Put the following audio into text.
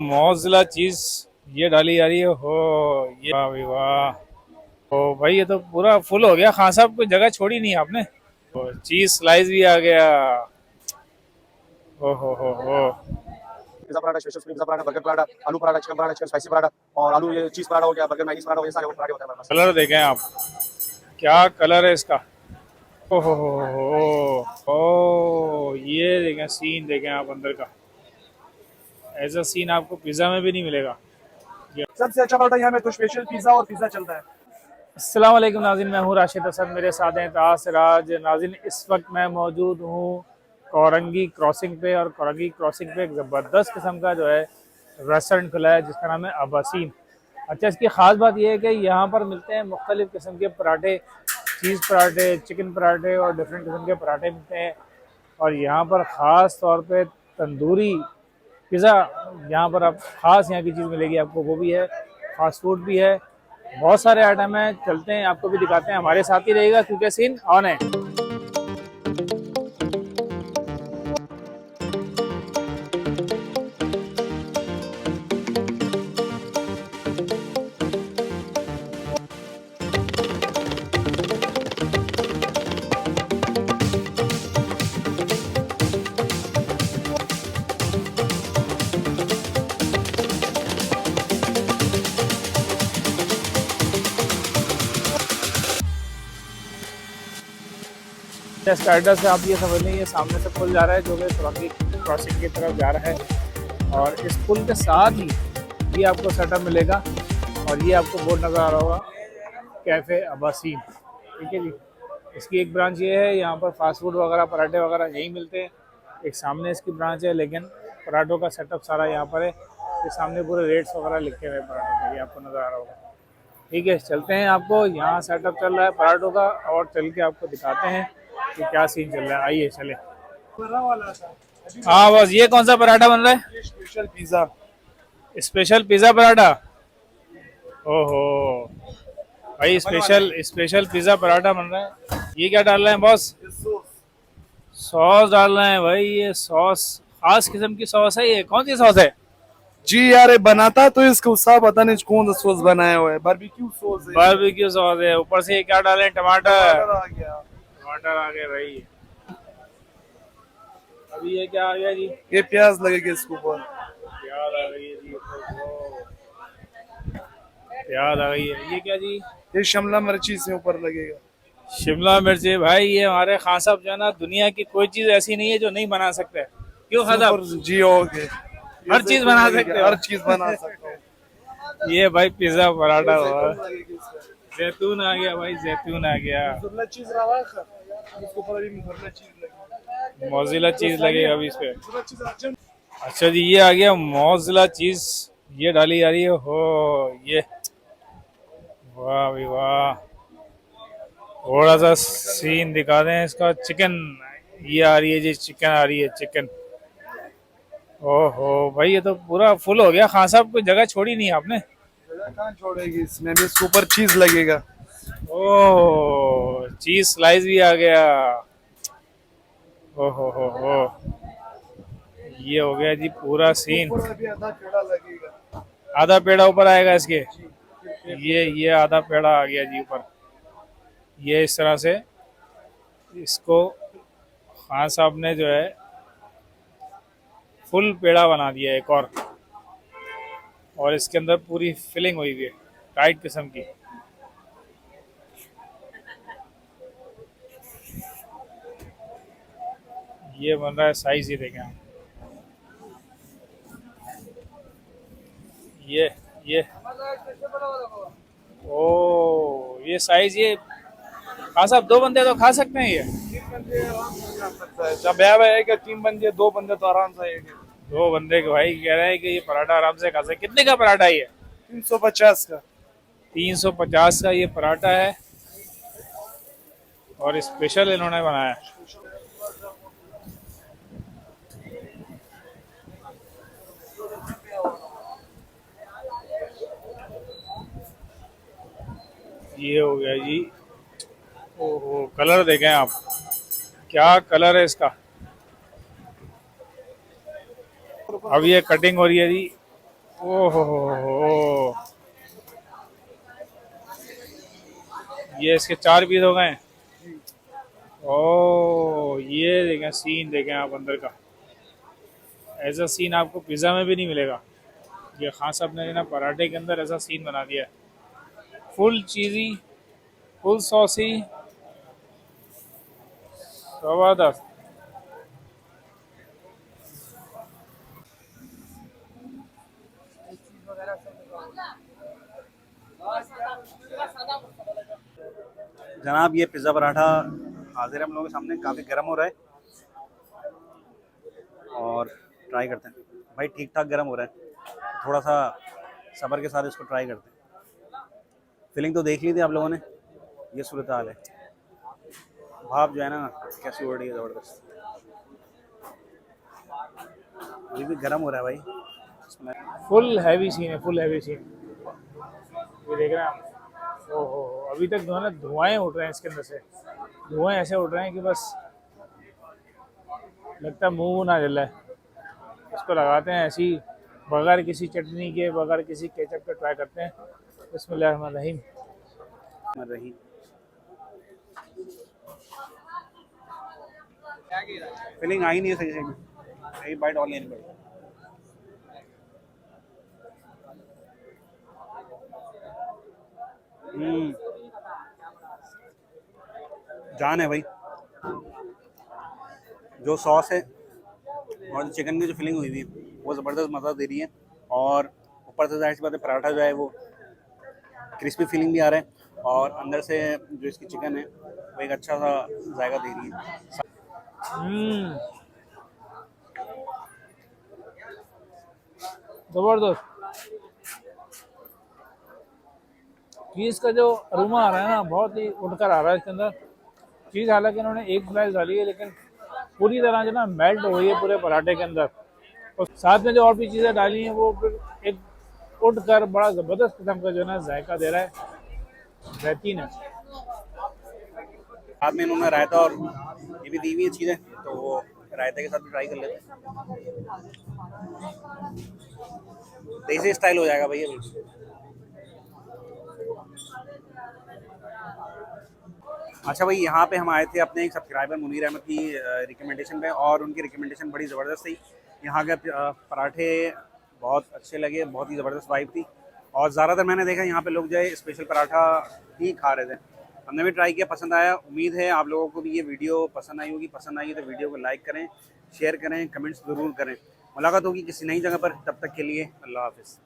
मौजला चीज ये डाली जा रही है हो। ये वाह भाई वाह। ओ भाई ये तो पूरा फुल हो गया। खान साहब कोई जगह छोड़ी नहीं आपने। चीज स्लाइस भी आ गया। ओ हो। Pizza paratha, special pizza paratha, burger paratha, आलू पराठा, चिकन स्पाइसी पराठा और आलू ये चीज़ पराठा हो गया, बर्गर मैगी पराठा हो गया, सारे पराठे होते हैं हमारे पास। कलर देखें आप, क्या कलर है इसका। ओ ओ ये देखें, सीन देखें आप अंदर का। ऐसा सीन आपको पिज्जा में भी नहीं मिलेगा। सबसे अच्छा पराठा यहाँ में तो स्पेशल पिज़्ज़ा और पिज़्ज़ा चलता है। अस्सलाम वालेकुम नाज़रीन, मैं हूँ राशिद असद, मेरे साथ हैं तासराज। नाज़रीन इस वक्त मैं मौजूद हूँ कोरंगी क्रॉसिंग पे, और कोरंगी क्रॉसिंग पे एक ज़बरदस्त किस्म का जो है रेस्टोरेंट खुला है जिसका नाम है अब्बासीन। अच्छा, इसकी ख़ास बात यह है कि यहाँ पर मिलते हैं मुख्तलिफ़ किस्म के पराठे, चीज़ पराठे, चिकन पराठे और डिफरेंट किस्म के पराठे मिलते हैं। और यहाँ पर ख़ास तौर पे तंदूरी पिज़्ज़ा, यहाँ पर आप ख़ास यहाँ की चीज़ मिलेगी आपको, वो भी है। फास्ट फूड भी है, बहुत सारे आइटम हैं। चलते हैं, आपको भी दिखाते हैं, हमारे साथ ही रहेगा क्योंकि सीन ऑन है। स्टार्टर से आप ये समझ लें, ये सामने से पुल जा रहा है जो कि कोरंगी क्रॉसिंग की तरफ जा रहा है। और इस पुल के साथ ही ये आपको सेटअप मिलेगा, और ये आपको बोर्ड नज़र आ रहा होगा, कैफ़े अब्बासीन। ठीक है जी। इसकी एक ब्रांच ये है, यहाँ पर फास्ट फूड वगैरह, पराठे वगैरह यहीं मिलते हैं। एक सामने इसकी ब्रांच है, लेकिन पराठों का सेटअप सारा यहाँ पर है। ये सामने पूरे रेट्स वगैरह लिखे हुए पराठों के, ये आपको नज़र आ रहा होगा। ठीक है, चलते हैं, आपको यहाँ सेटअप चल रहा है पराठों का, और चल के आपको दिखाते हैं कि क्या सीन चल रहा है। आइए चले। हाँ बस, ये कौन सा पराठा बन रहा है? Special pizza. Special pizza paratha. ओहो भाई, स्पेशल स्पेशल पिज़्ज़ा पराठा बन रहा है। ये क्या डाल रहे हैं बॉस? सॉस डाल रहे हैं भाई। ये सॉस खास किस्म की सॉस है। ये कौन सी सॉस है? जी यार, ये बनाता तो इसको साफ पता नहीं कौन सा सॉस बनाया हुआ है, बारबेक्यू सॉस है। बारबेक्यू सॉस है। ऊपर से ये क्या डाले हैं? टमाटर। टमाटर आ गया। टमाटर आ गए भाई। अभी ये क्या आ गया जी? ये प्याज लगेगा इसके ऊपर। प्याज आ गई है जी। प्याज आ गई है। ये क्या जी? ये शिमला मिर्ची से ऊपर लगेगा। शिमला मिर्च है भाई। ये हमारे खान साहब जो है ना, दुनिया की कोई चीज ऐसी नहीं है जो नहीं बना सकते। क्यों खान साहब? सुपर जी ओके। हर चीज बना सकते हो। हर चीज बना सकते हो। ये भाई पिज्जा पराठा हुआ। जैतून लगेगी इसमें। जैतून आ गया भाई, जैतून आ गया। मोज़रेला चीज रवा है सर। इसके ऊपर अभी मोज़रेला चीज लगेगी। मोज़रेला चीज लगेगा अभी इस पे। मोज़रेला चीज अर्जेंट। अच्छा जी, ये आ गया मोज़रेला चीज, ये डाली जा रही है हो। ये वाह भाई वाह। थोड़ा सा सीन दिखा दें इसका। चिकन ये आ रही है जी, चिकन आ रही है, चिकन। ओहो भाई, ये तो पूरा फुल हो गया। खान साहब कोई जगह छोड़ी नहीं आपने। जगह कहाँ छोड़ेगी, इसमें भी इसके ऊपर चीज लगेगा। ओह, चीज स्लाइस भी आ गया। ओहो हो। ये हो गया जी पूरा सीन। ऊपर अभी आधा पेड़ा लगेगा। आधा पेड़ा ऊपर आएगा इसके। ये आधा पेड़ा आ गया जी ऊपर। ये इस तरह से इसको खान साहब ने जो है फुल पेड़ा बना दिया एक और इसके अंदर पूरी फिलिंग हुई हुई है, टाइट किस्म की। ये बन रहा है साइज, ये देखें आप। ये ओ ये साइज, ये खान साहब दो बंदे तो खा सकते हैं ये। 3 बंदे आराम से खा सकता है। जब ब्याह है कि 3 बंदे, 2 बंदे तो आराम से आएंगे। दो बंदे के भाई कह रहे हैं कि ये पराठा आराम से खा सकते। कितने का पराठा है ये? 350 का। 350 का ये पराठा है, और स्पेशल इन्होंने बनाया है। ये हो गया जी। ओहो, कलर देखें आप, क्या कलर है इसका। अब ये कटिंग हो रही है जी। ओहो, ये इसके 4 पीस हो गए। ओ ये देखें, सीन देखें आप अंदर का। ऐसा सीन आपको पिज़्ज़ा में भी नहीं मिलेगा। ये खान साहब ने ना पराठे के अंदर ऐसा सीन बना दिया है, फुल चीज़ी, फुल सॉसी, जबरदस्त। जनाब ये पिज़्ज़ा पराठा हाजिर है हम लोगों के सामने, काफ़ी गर्म हो रहा है और ट्राई करते हैं। भाई ठीक ठाक गर्म हो रहा है, थोड़ा सा सब्र के साथ इसको ट्राई करते हैं। फीलिंग तो देख ली थी आप लोगों ने, ये सूरत हाल है। भाप जो है ना कैसी उड़ रही है ज़बरदस्त, अभी भी गर्म हो रहा है भाई। फुल हैवी सीन है, फुल हैवी सीन। ये देख रहे हैं आप। ओहो, अभी तक जो है ना धुआं उठ रहे हैं इसके अंदर से। धुआं ऐसे उठ रहे हैं कि बस लगता है मुंह ना जले। इसको लगाते हैं ऐसी, बगैर किसी चटनी के, बगैर किसी केचप के ट्राई करते हैं। बिस्मिल्लाहिर्रहमानिर्रहीम। रही फीलिंग आई नहीं है सही से, एक बाइट और लेनी पड़ेगी। जान है भाई, जो सॉस है और जो चिकन की जो फिलिंग हुई थी वो ज़बरदस्त मज़ा दे रही है। और ऊपर से जाहिर सी बात है पराठा जो है वो क्रिस्पी फीलिंग भी आ रहा है, और अंदर से जो इसकी चिकन है वो एक अच्छा सा जायका दे रही है। हम्म, जबरदस्त। चीज़ का जो अरोमा आ रहा है ना, बहुत ही उठकर आ रहा है इसके अंदर। चीज़ हालांकि इन्होंने एक स्लाइस डाली है, लेकिन पूरी तरह जो ना मेल्ट हो गई है पूरे पराठे के अंदर। और साथ में जो और भी चीज़ें डाली हैं वो फिर एक उठ कर बड़ा ज़बरदस्त किस्म का जो है ना जायका दे रहा है। बेहतरीन है। साथ में इन्होंने रायता और ये भी दी हुई है चीज़ें, तो वो रायते के साथ भी ट्राई कर लेते हैं। देसी स्टाइल हो जाएगा भैया बिल्कुल। अच्छा भाई, यहाँ पे हम आए थे अपने एक सब्सक्राइबर मुनीर अहमद की रिकमेंडेशन पे, और उनकी रिकमेंडेशन बड़ी ज़बरदस्त थी। यहाँ के पराठे बहुत अच्छे लगे, बहुत ही ज़बरदस्त वाइब थी। और ज़्यादातर मैंने देखा यहाँ पे लोग जो है स्पेशल पराठा ही खा रहे थे। हमने भी ट्राई किया, पसंद आया। उम्मीद है आप लोगों को भी ये वीडियो पसंद आई होगी। पसंद आई तो वीडियो को लाइक करें, शेयर करें, कमेंट्स ज़रूर करें। मुलाकात होगी किसी नई जगह पर, तब तक के लिए अल्लाह हाफ़िज़।